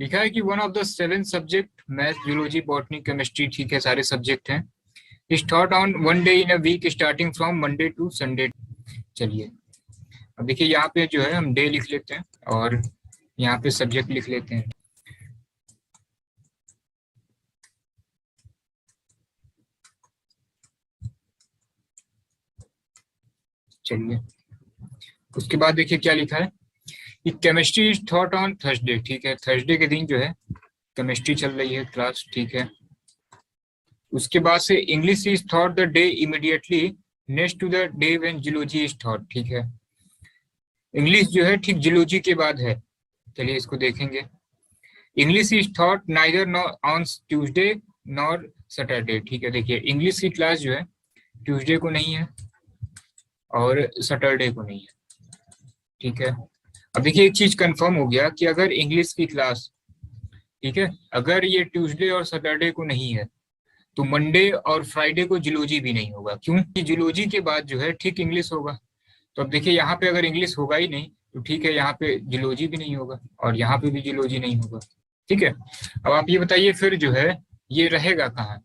लिखा है कि one of the 7 subject math, zoology, botany, chemistry, ठीक है, सारे सब्जेक्ट हैं, is taught on 1 day in a week starting from Monday to Sunday. चलिए अब देखिए यहाँ पे जो है हम डे लिख लेते हैं और यहाँ पे सब्जेक्ट लिख लेते हैं। चलिए उसके बाद देखिए क्या लिखा है कि chemistry is thought on Thursday, ठीक है, थर्सडे के दिन जो है केमिस्ट्री चल रही है क्लास, ठीक है। उसके बाद से English is taught the day immediately next to the day when zoology is taught, ठीक है। इंग्लिश जो है ठीक जूलॉजी के बाद है। चलिए इसको देखेंगे। English is thought neither on Tuesday nor Saturday, ठीक है। देखिए इंग्लिश की क्लास जो है ट्यूसडे को नहीं है और सैटरडे को नहीं है, ठीक है। अब देखिए एक चीज कंफर्म हो गया कि अगर इंग्लिश की क्लास, ठीक है, अगर ये ट्यूसडे और सैटरडे को नहीं है तो मंडे और फ्राइडे को जूलॉजी भी नहीं होगा, क्योंकि जूलॉजी के बाद जो है ठीक इंग्लिश होगा। तो अब देखिए यहाँ पे अगर इंग्लिश होगा ही नहीं तो ठीक है, यहाँ पे जूलॉजी भी नहीं होगा और यहाँ पे भी जूलॉजी नहीं होगा, ठीक है। अब आप ये बताइए फिर जो है ये रहेगा कहाँ।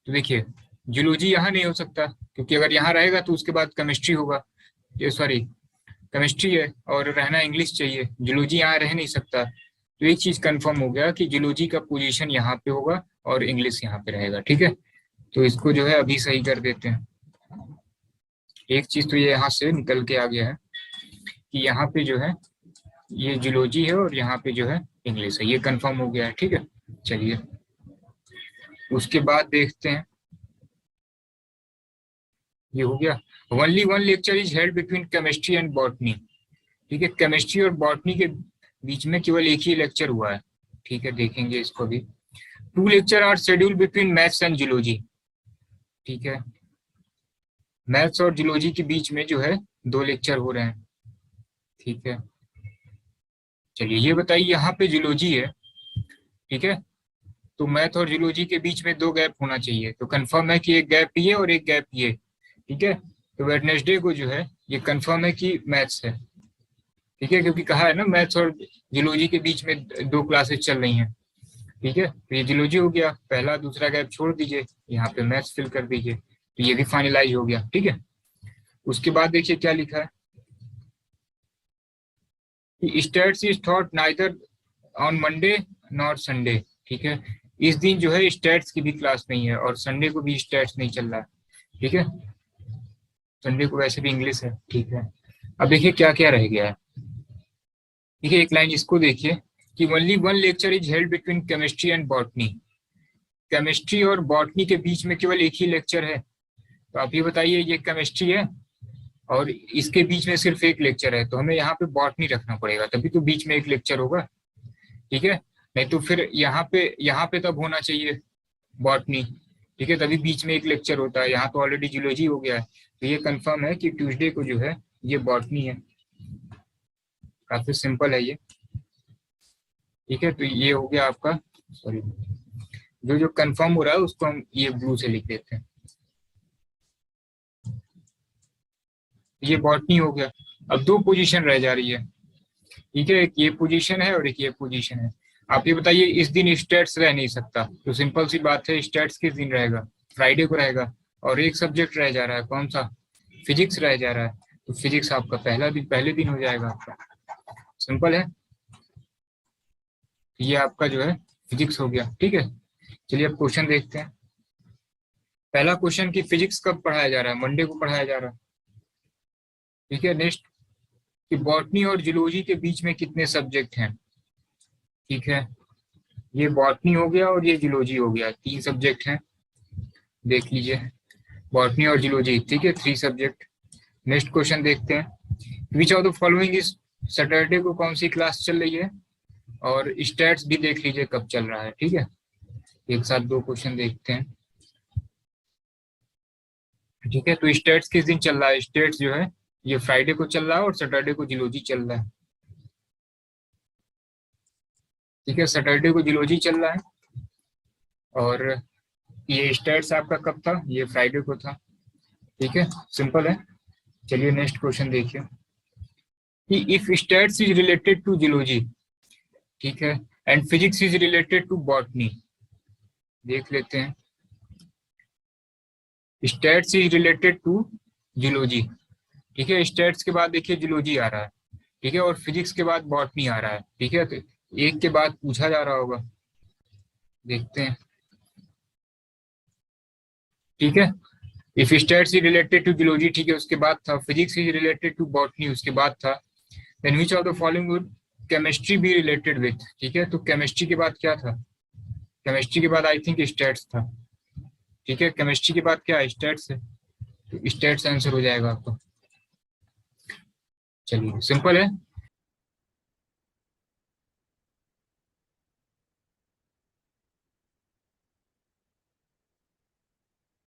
तो देखिए जूलॉजी यहाँ नहीं हो सकता, क्योंकि अगर यहाँ रहेगा तो उसके बाद केमिस्ट्री होगा, ये सॉरी केमिस्ट्री है और रहना इंग्लिश चाहिए, जूलॉजी यहाँ रह नहीं सकता। तो एक चीज कंफर्म हो गया कि जूलॉजी का पोजीशन यहाँ पे होगा और इंग्लिश यहाँ पे रहेगा, ठीक है। तो इसको जो है अभी सही कर देते हैं। एक चीज तो ये यहाँ से निकल के आ गया है कि यहाँ पे जो है ये जूलॉजी है और यहाँ पे जो है इंग्लिश है, ये कंफर्म हो गया है, ठीक है। चलिए उसके बाद देखते हैं, ये हो गया। Only one lecture is held between chemistry and botany, ठीक है। केमिस्ट्री और बॉटनी के बीच में केवल एक ही लेक्चर हुआ है, ठीक है, देखेंगे इसको भी। 2 lecture are schedule between maths and zoology, ठीक है। मैथ्स और जूलॉजी के बीच में जो है 2 लेक्चर हो रहे हैं, ठीक है। चलिए ये बताइए यहाँ पे जूलॉजी है, ठीक है, तो मैथ और जूलॉजी के बीच में 2 गैप होना चाहिए, तो कंफर्म है कि एक गैप ये और एक गैप ये, ठीक है। तो वेडनेसडे को जो है ये कंफर्म है कि मैथ्स है, ठीक है, क्योंकि कहा है ना मैथ्स और जूलॉजी के बीच में 2 क्लासेस चल रही हैं, ठीक है। तो ये जूलॉजी हो गया, पहला दूसरा गैप छोड़ दीजिए, यहाँ पे मैथ्स फिल कर दीजिए, तो ये भी फाइनलाइज हो गया, ठीक है। उसके बाद देखिए क्या लिखा है कि stats is thought neither on Monday nor Sunday, ठीक है। इस दिन जो है स्टैट्स की भी क्लास नहीं है और संडे को भी स्टैट्स नहीं चल रहा है, ठीक है। संडे को वैसे भी इंग्लिश है, ठीक है। अब देखिए क्या क्या रह गया है, देखिए एक लाइन इसको देखिए कि only one lecture is held between chemistry and botany, chemistry और बॉटनी के बीच में केवल एक ही लेक्चर है। तो आप ये बताइए ये केमिस्ट्री है और इसके बीच में सिर्फ एक लेक्चर है, तो हमें यहाँ पे बॉटनी रखना पड़ेगा, तभी तो बीच में एक लेक्चर होगा, ठीक है। नहीं तो फिर यहाँ पे तब होना चाहिए बॉटनी, ठीक है, तभी बीच में एक लेक्चर होता है। यहाँ तो ऑलरेडी जूलॉजी हो गया है, तो ये कंफर्म है कि ट्यूसडे को जो है ये बॉटनी है। काफी सिंपल है ये, ठीक है। तो ये हो गया आपका, सॉरी, जो जो कंफर्म हो रहा है उसको हम ये ब्लू से लिख देते हैं, ये बॉटनी हो गया। अब 2 पोजीशन रह जा रही है, ठीक है, एक ये पोजीशन है और एक ये पोजीशन है। आप ये बताइए इस दिन स्टैट्स रह नहीं सकता, तो सिंपल सी बात है स्टैट्स किस दिन रहेगा, फ्राइडे को रहेगा। और एक सब्जेक्ट रह जा रहा है, कौन सा, फिजिक्स रह जा रहा है, तो फिजिक्स आपका पहले दिन हो जाएगा आपका, सिंपल है। ये आपका जो है फिजिक्स हो गया, ठीक है। चलिए अब क्वेश्चन देखते हैं। पहला क्वेश्चन की फिजिक्स कब पढ़ाया जा रहा है, मंडे को पढ़ाया जा रहा है, ठीक है। नेक्स्ट कि बॉटनी और जूलॉजी के बीच में कितने सब्जेक्ट हैं, ठीक है। ये बॉटनी हो गया और ये जूलॉजी हो गया, 3 सब्जेक्ट हैं, देख लीजिए बॉटनी और जूलॉजी, ठीक है, 3 सब्जेक्ट। नेक्स्ट क्वेश्चन देखते हैं, which of the following is, Saturday को कौन सी क्लास चल रही है, और स्टैट्स भी देख लीजिए कब चल रहा है, ठीक है। एक साथ 2 क्वेश्चन देखते हैं, ठीक है। तो स्टैट्स किस दिन चल रहा है, स्टैट्स जो है ये फ्राइडे को चल रहा है और सैटरडे को जूलॉजी चल रहा है, ठीक है। सैटरडे को जूलॉजी चल रहा है और ये स्टैट्स आपका कब था, ये फ्राइडे को था, ठीक है, सिंपल है। चलिए नेक्स्ट क्वेश्चन देखिए कि if stats is related to zoology, ठीक है। And physics is related to botany, देख लेते हैं। Stats is related to zoology, ठीक है। स्टैट्स के बाद देखिए जूलॉजी आ रहा है, ठीक है, और फिजिक्स के बाद बॉटनी आ रहा है, ठीक है। तो एक के बाद पूछा जा रहा होगा, देखते हैं, ठीक है। If stats is related to zoology, ठीक है, उसके बाद था physics is related to botany, उसके बाद था then which of the following would chemistry भी रिलेटेड विथ, ठीक है। तो केमिस्ट्री के बाद क्या था, केमिस्ट्री के बाद आई थिंक स्टैट्स था, ठीक है। केमिस्ट्री के बाद क्या है, स्टैट्स है, तो स्टैट्स आंसर हो जाएगा आपका। चलिए सिंपल है।